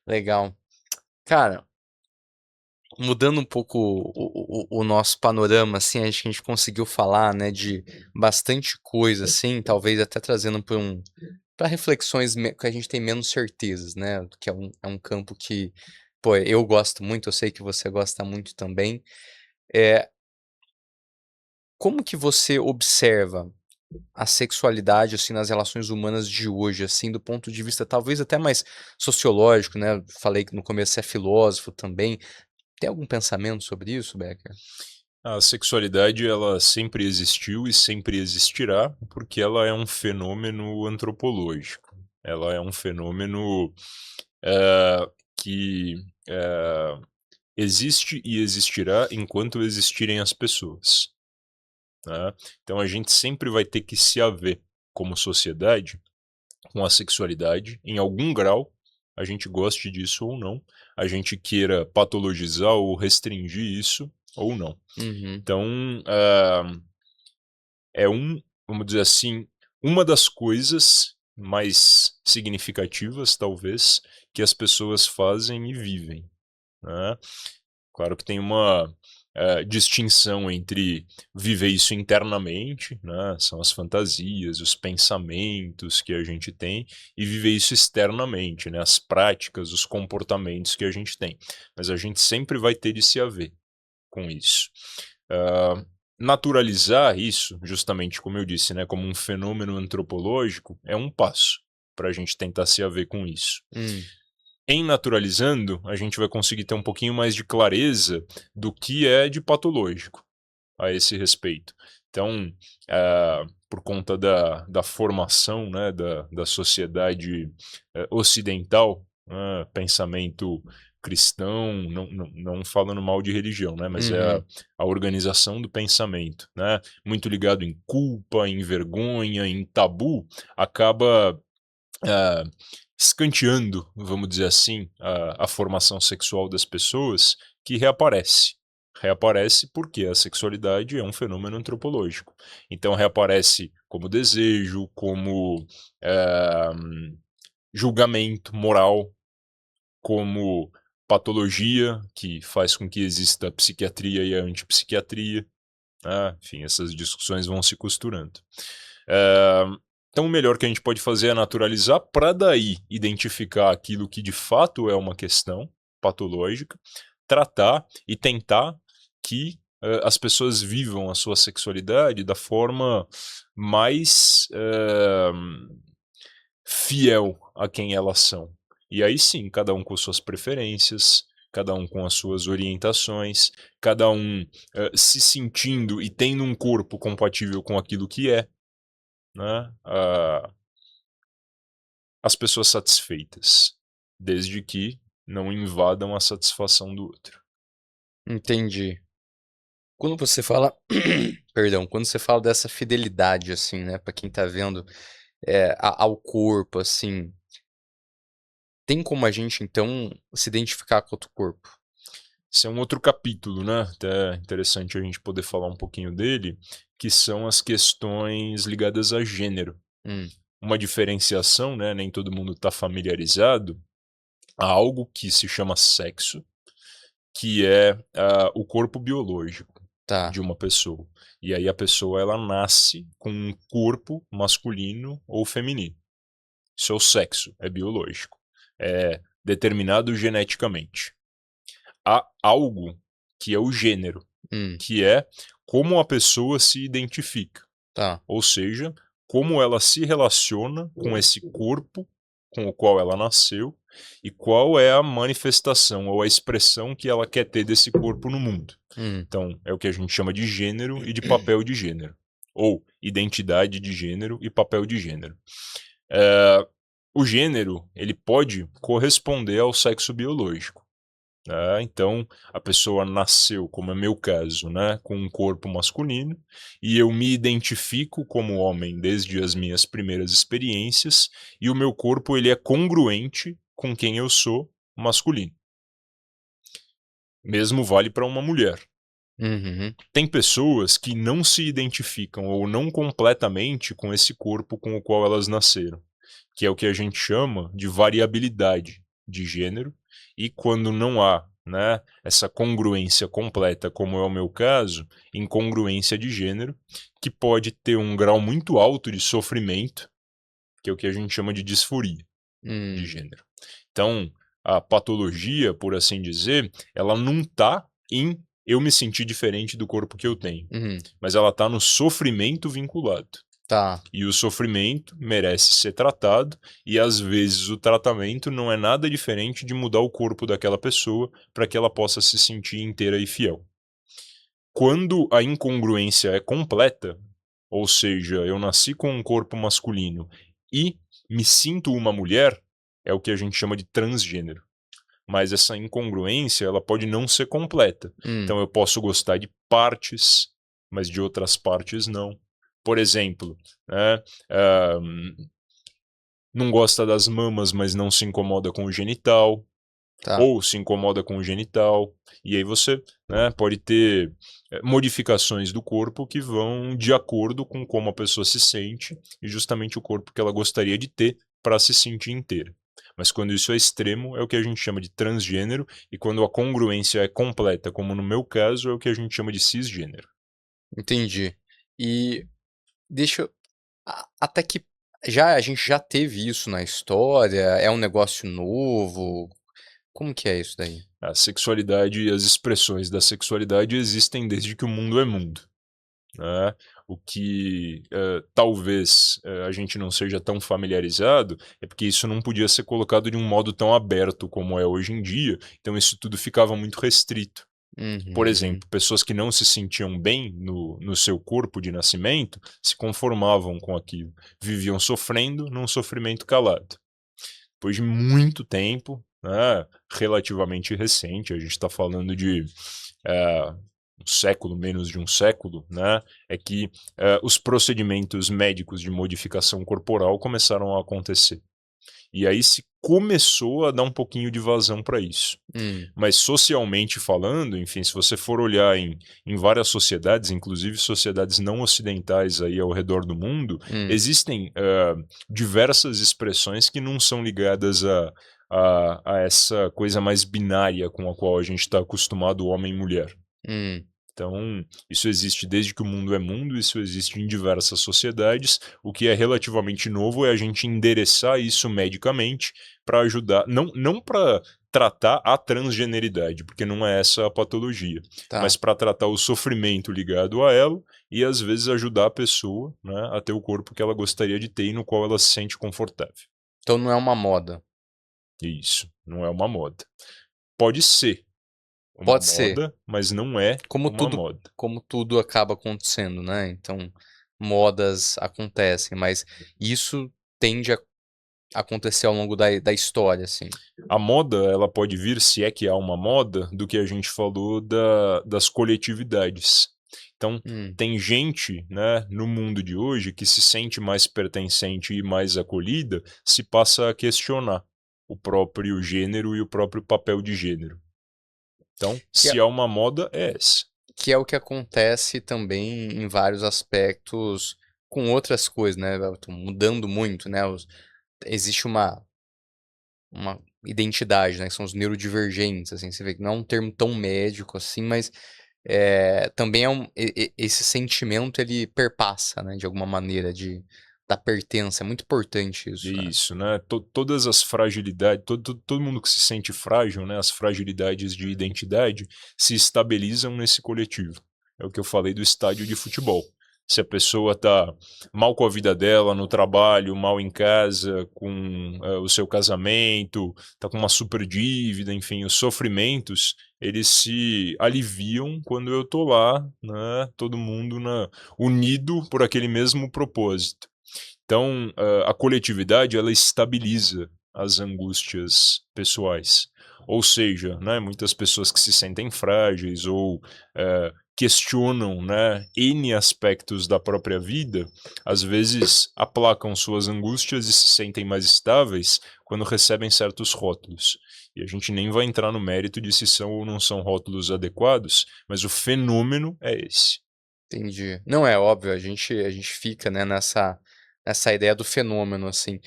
Legal. Cara, mudando um pouco o nosso panorama, assim, acho que a gente conseguiu falar, né, de bastante coisa, assim, talvez até trazendo para reflexões que a gente tem menos certezas, né, que é um campo que, pô, eu gosto muito, eu sei que você gosta muito também. É, como que você observa a sexualidade, assim, nas relações humanas de hoje, assim, do ponto de vista talvez até mais sociológico, né? Falei que no começo você é filósofo também. Tem algum pensamento sobre isso, Becker? A sexualidade ela sempre existiu e sempre existirá, porque ela é um fenômeno antropológico. Ela é um fenômeno que eh, existe e existirá enquanto existirem as pessoas, né? Então a gente sempre vai ter que se haver como sociedade com a sexualidade em algum grau, a gente goste disso ou não, a gente queira patologizar ou restringir isso ou não. Uhum, Então, vamos dizer assim, uma das coisas mais significativas, talvez, que as pessoas fazem e vivem, né? Claro que tem uma distinção entre viver isso internamente, né? São as fantasias, os pensamentos que a gente tem, e viver isso externamente, né? As práticas, os comportamentos que a gente tem. Mas a gente sempre vai ter de se haver com isso. Ah, naturalizar isso, justamente como eu disse, né, como um fenômeno antropológico, é um passo para a gente tentar se haver com isso. hum, Em naturalizando, a gente vai conseguir ter um pouquinho mais de clareza do que é de patológico a esse respeito. Então, por conta da formação, né, da sociedade ocidental, pensamento cristão, não falando mal de religião, né, mas é a, uhum, a organização do pensamento, né, muito ligado em culpa, em vergonha, em tabu, acaba ah, escanteando, vamos dizer assim, a formação sexual das pessoas, que reaparece. Reaparece porque a sexualidade é um fenômeno antropológico. Então reaparece como desejo, como eh, julgamento moral, como patologia, que faz com que exista a psiquiatria e a antipsiquiatria. Enfim, essas discussões vão se costurando. Eh, então, o melhor que a gente pode fazer é naturalizar para daí identificar aquilo que de fato é uma questão patológica, tratar e tentar que as pessoas vivam a sua sexualidade da forma mais fiel a quem elas são. E aí sim, cada um com suas preferências, cada um com as suas orientações, cada um se sentindo e tendo um corpo compatível com aquilo que é, né? As pessoas satisfeitas, desde que não invadam a satisfação do outro. entendi. Quando você fala, perdão, quando você fala dessa fidelidade, assim, né, pra quem tá vendo, ao corpo, assim, tem como a gente, então, se identificar com outro corpo? Esse é um outro capítulo, né? Até interessante a gente poder falar um pouquinho dele, que são as questões ligadas a gênero. Hum, Uma diferenciação, né? Nem todo mundo está familiarizado, a algo que se chama sexo, que é o corpo biológico tá. de uma pessoa. E aí a pessoa ela nasce com um corpo masculino ou feminino. Seu sexo é biológico, é determinado geneticamente. Há algo que é o gênero, Hum, que é como a pessoa se identifica, tá. ou seja, como ela se relaciona com esse corpo com o qual ela nasceu e qual é a manifestação ou a expressão que ela quer ter desse corpo no mundo. Hum, Então, é o que a gente chama de gênero e de papel de gênero, ou identidade de gênero e papel de gênero. É, o gênero ele pode corresponder ao sexo biológico. Né? Então, a pessoa nasceu, como é meu caso, né, com um corpo masculino, e eu me identifico como homem desde as minhas primeiras experiências, e o meu corpo ele é congruente com quem eu sou masculino. Mesmo vale para uma mulher. uhum, Tem pessoas que não se identificam ou não completamente com esse corpo com o qual elas nasceram, que é o que a gente chama de variabilidade. de gênero, e quando não há, né, essa congruência completa, como é o meu caso, incongruência de gênero, que pode ter um grau muito alto de sofrimento, que é o que a gente chama de disforia de Hum, gênero. Então, a patologia, por assim dizer, ela não está em eu me sentir diferente do corpo que eu tenho, uhum, mas ela está no sofrimento vinculado. tá, E o sofrimento merece ser tratado, e às vezes o tratamento não é nada diferente de mudar o corpo daquela pessoa para que ela possa se sentir inteira e fiel. Quando a incongruência é completa, ou seja, eu nasci com um corpo masculino e me sinto uma mulher, é o que a gente chama de transgênero. Mas essa incongruência, ela pode não ser completa. hum, Então eu posso gostar de partes, mas de outras partes não. Por exemplo, né, ah, não gosta das mamas, mas não se incomoda com o genital, tá, ou se incomoda com o genital, e aí você, né, pode ter modificações do corpo que vão de acordo com como a pessoa se sente e justamente o corpo que ela gostaria de ter para se sentir inteira. Mas quando isso é extremo, é o que a gente chama de transgênero, e quando a congruência é completa, como no meu caso, é o que a gente chama de cisgênero. entendi. E deixa eu até que já a gente já teve isso na história? É um negócio novo? Como que é isso daí? A sexualidade e as expressões da sexualidade existem desde que o mundo é mundo. Né? O que talvez a gente não seja tão familiarizado é porque isso não podia ser colocado de um modo tão aberto como é hoje em dia, então isso tudo ficava muito restrito. Por Uhum, exemplo, pessoas que não se sentiam bem no seu corpo de nascimento se conformavam com aquilo, viviam sofrendo num sofrimento calado. Depois de muito tempo, né, relativamente recente, a gente está falando de um século, menos de um século, né, é que os procedimentos médicos de modificação corporal começaram a acontecer. E aí se começou a dar um pouquinho de vazão para isso. hum, Mas socialmente falando, enfim, se você for olhar em várias sociedades, inclusive sociedades não ocidentais aí ao redor do mundo, hum, existem diversas expressões que não são ligadas a essa coisa mais binária com a qual a gente está acostumado, homem e mulher. hum. Então, isso existe desde que o mundo é mundo, isso existe em diversas sociedades. O que é relativamente novo é a gente endereçar isso medicamente para ajudar, não para tratar a transgeneridade, porque não é essa a patologia, mas Tá. para tratar o sofrimento ligado a ela e às vezes ajudar a pessoa, né, a ter o corpo que ela gostaria de ter e no qual ela se sente confortável. Então não é uma moda. Isso, não é uma moda. Pode ser uma Pode ser, moda, mas não é como uma tudo moda. como tudo acaba acontecendo, né, então modas acontecem, mas isso tende a acontecer ao longo da história, assim. A moda, ela pode vir, se é que há uma moda, do que a gente falou das coletividades. Então, Hum, tem gente, né, no mundo de hoje que se sente mais pertencente e mais acolhida, se passa a questionar o próprio gênero e o próprio papel de gênero. Então, que é se há uma moda, é essa. que é o que acontece também em vários aspectos com outras coisas, né, estão mudando muito, né, existe uma identidade, né, que são os neurodivergentes, assim, você vê que não é um termo tão médico assim, mas, também é esse sentimento ele perpassa, né, de alguma maneira da pertença, é muito importante isso, cara. Isso, né? Todas as fragilidades, todo mundo que se sente frágil, né? As fragilidades de identidade se estabilizam nesse coletivo. É o que eu falei do estádio de futebol. Se a pessoa tá mal com a vida dela, no trabalho, mal em casa, com o seu casamento, tá com uma super dívida, enfim, os sofrimentos, eles se aliviam quando eu tô lá, né? Todo mundo unido por aquele mesmo propósito. Então, a coletividade ela estabiliza as angústias pessoais. Ou seja, né, muitas pessoas que se sentem frágeis ou questionam, né, N aspectos da própria vida, às vezes aplacam suas angústias e se sentem mais estáveis quando recebem certos rótulos. E a gente nem vai entrar no mérito de se são ou não são rótulos adequados, mas o fenômeno é esse. Entendi. Não, é óbvio, a gente fica, né, nessa ideia do fenômeno, assim.